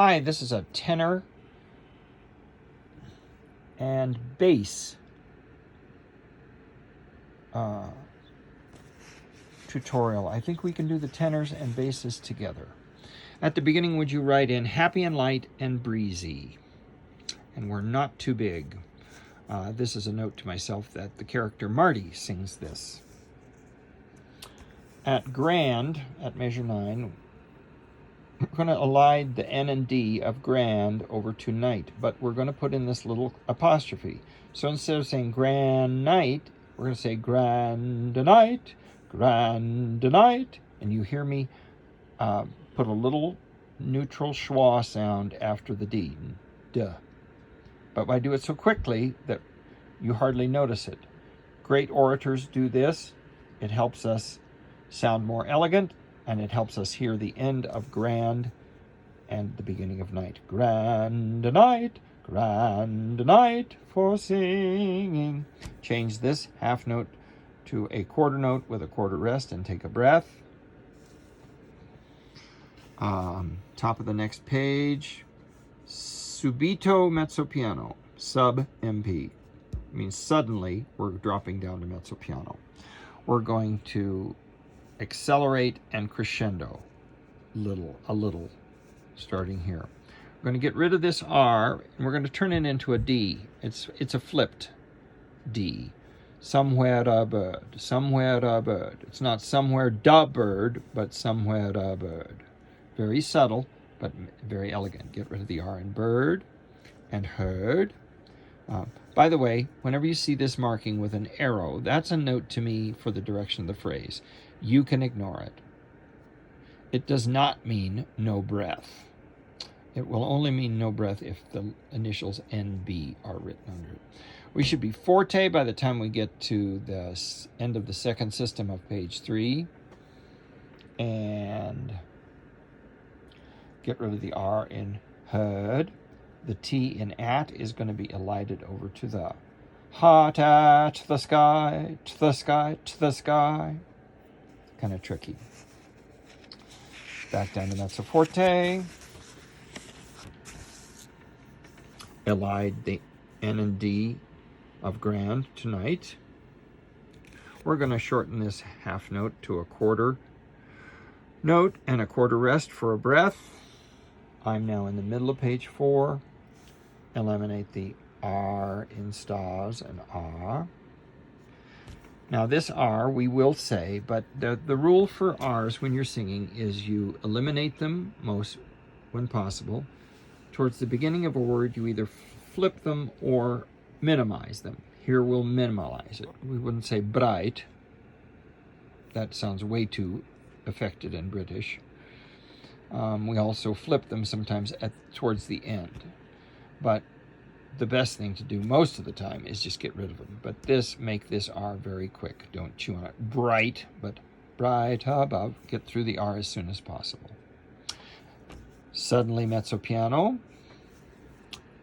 Hi, this is a tenor and bass tutorial. I think we can do the tenors and basses together. At the beginning, would you write in happy and light and breezy? And we're not too big. This is a note to myself that the character Marty sings this. At grand, at measure 9, we're going to elide the N and D of grand over to night, but we're going to put in this little apostrophe. So instead of saying grand night, we're going to say grand night, and you hear me put a little neutral schwa sound after the D, duh. But I do it so quickly that you hardly notice it. Great orators do this. It helps us sound more elegant, and it helps us hear the end of grand and the beginning of night. Grand night for singing. Change this half note to a quarter note with a quarter rest and take a breath. Top of the next page, subito mezzo piano, sub MP. Means suddenly we're dropping down to mezzo piano. We're going to accelerate and crescendo a little, starting here. We're going to get rid of this R, and we're going to turn it into a D. It's a flipped D. Somewhere a bird, somewhere a bird. It's not somewhere da bird, but somewhere a bird. Very subtle, but very elegant. Get rid of the R in bird and heard. By the way, whenever you see this marking with an arrow, that's a note to me for the direction of the phrase. You can ignore it. It does not mean no breath. It will only mean no breath if the initials NB are written under it. We should be forte by the time we get to the end of the second system of page 3. And get rid of the R in heard. The T in at is going to be elided over to the heart at the sky, to the sky, to the sky. Kind of tricky. Back down to mezzo forte. Elide the N and D of grand tonight. We're going to shorten this half note to a quarter note and a quarter rest for a breath. I'm now in the middle of page 4. Eliminate the R in stars and R. Now this R we will say, but the rule for R's when you're singing is you eliminate them most when possible. Towards the beginning of a word, you either flip them or minimize them. Here we'll minimize it. We wouldn't say bright. That sounds way too affected and British. We also flip them sometimes towards the end. But the best thing to do most of the time is just get rid of them. But make this R very quick. Don't chew on it. Bright, but bright above. Get through the R as soon as possible. Suddenly mezzo piano.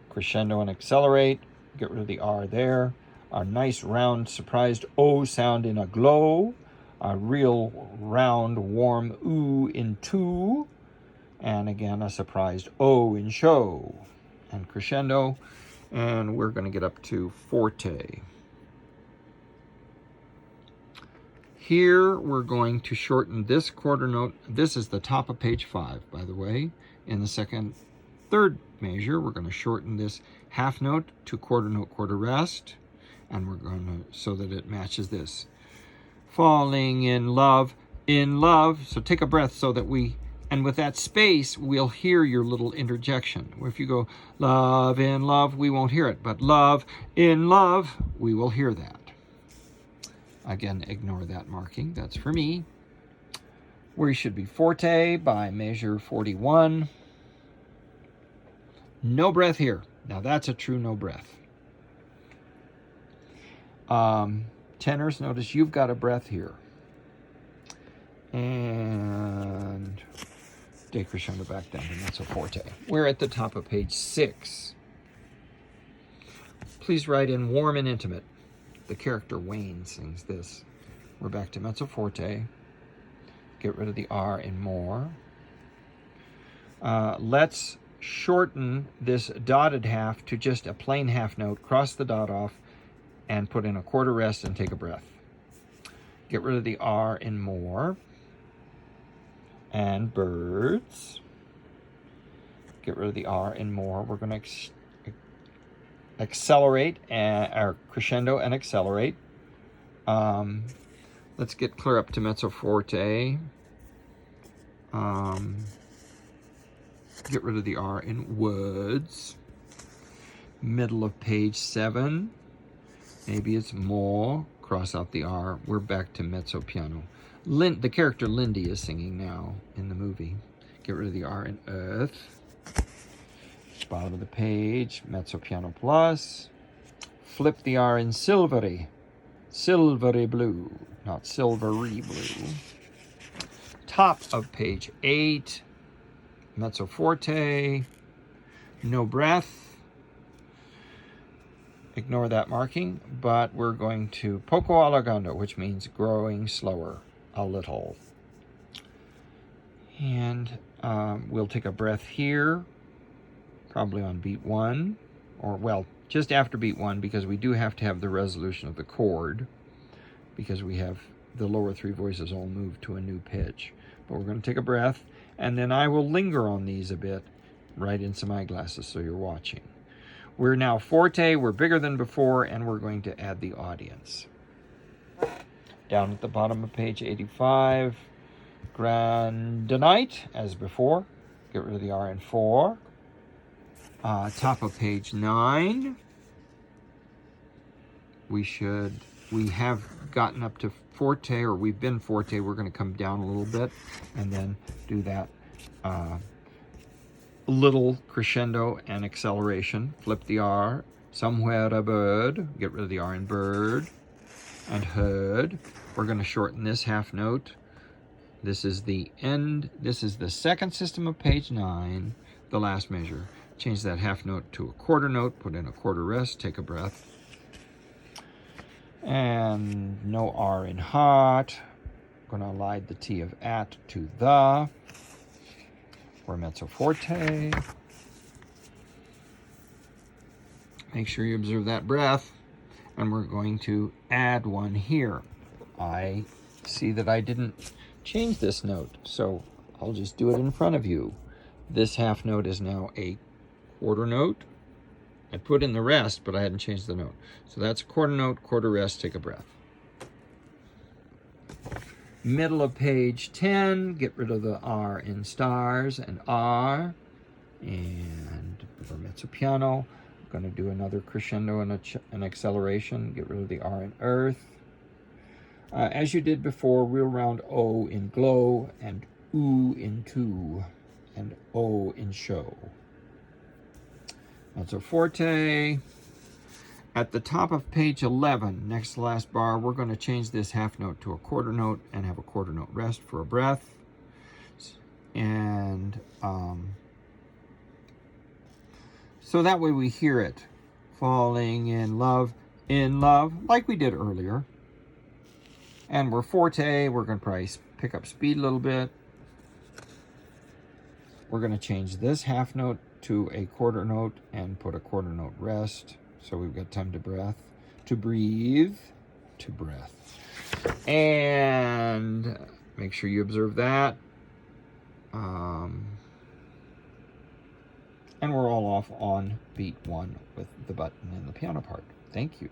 Crescendo and accelerate. Get rid of the R there. Our nice round surprised O sound in a glow. A real round warm oo in two. And again a surprised O in show. And crescendo. And we're going to get up to forte. Here we're going to shorten this quarter note. This is the top of page 5, by the way. In the third measure, we're going to shorten this half note to quarter note, quarter rest. And we're going to, so that it matches this. Falling in love, in love. So take a breath so that and with that space, we'll hear your little interjection. If you go, love in love, we won't hear it. But love in love, we will hear that. Again, ignore that marking. That's for me. We should be forte by measure 41. No breath here. Now that's a true no breath. Tenors, notice you've got a breath here. And decrescendo back down to mezzo forte. We're at the top of page 6. Please write in warm and intimate. The character Wayne sings this. We're back to mezzo forte. Get rid of the R in more. Let's shorten this dotted half to just a plain half note, cross the dot off, and put in a quarter rest and take a breath. Get rid of the R in more. And birds. Get rid of the R in more. We're going to accelerate, or crescendo and accelerate. Let's get clear up to mezzo forte. Get rid of the R in woods. Middle of page 7. Maybe it's more. Cross out the R. We're back to mezzo piano. The character Lindy is singing now in the movie. Get rid of the R in earth. Bottom of the page, mezzo piano plus. Flip the R in silvery. Silvery blue, not silvery blue. Top of page 8, mezzo forte. No breath. Ignore that marking, but we're going to poco allargando, which means growing slower a little. And we'll take a breath here, probably on beat 1, or well, just after beat 1, because we do have to have the resolution of the chord, because we have the lower 3 voices all moved to a new pitch. But we're going to take a breath, and then I will linger on these a bit right in some eyeglasses so you're watching. We're now forte, we're bigger than before, and we're going to add the audience. Down at the bottom of page 85, grandinite, as before. Get rid of the R in 4. Top of page 9. We have gotten up to forte, or we've been forte. We're going to come down a little bit and then do that little crescendo and acceleration. Flip the R. Somewhere a bird. Get rid of the R in bird. And heard. We're going to shorten this half note. This is the end. This is the second system of page 9, the last measure. Change that half note to a quarter note, put in a quarter rest, take a breath. And no R in hot. I'm going to elide the T of at to the. For mezzo forte. Make sure you observe that breath. And we're going to add one here. I see that I didn't change this note, so I'll just do it in front of you. This half note is now a quarter note. I put in the rest, but I hadn't changed the note. So that's a quarter note, quarter rest, take a breath. Middle of page 10, get rid of the R in stars and R. And for mezzo piano, I'm going to do another crescendo and an acceleration. Get rid of the R in earth. As you did before, real round O in glow, and oo in two, and O in show. Mezzo forte. At the top of page 11, next to the last bar, we're going to change this half note to a quarter note and have a quarter note rest for a breath. And so that way we hear it. Falling in love, like we did earlier. And we're forte, we're going to probably pick up speed a little bit. We're going to change this half note to a quarter note and put a quarter note rest. So we've got time to breath, to breathe, to breath. And make sure you observe that. And we're all off on beat 1 with the button and the piano part. Thank you.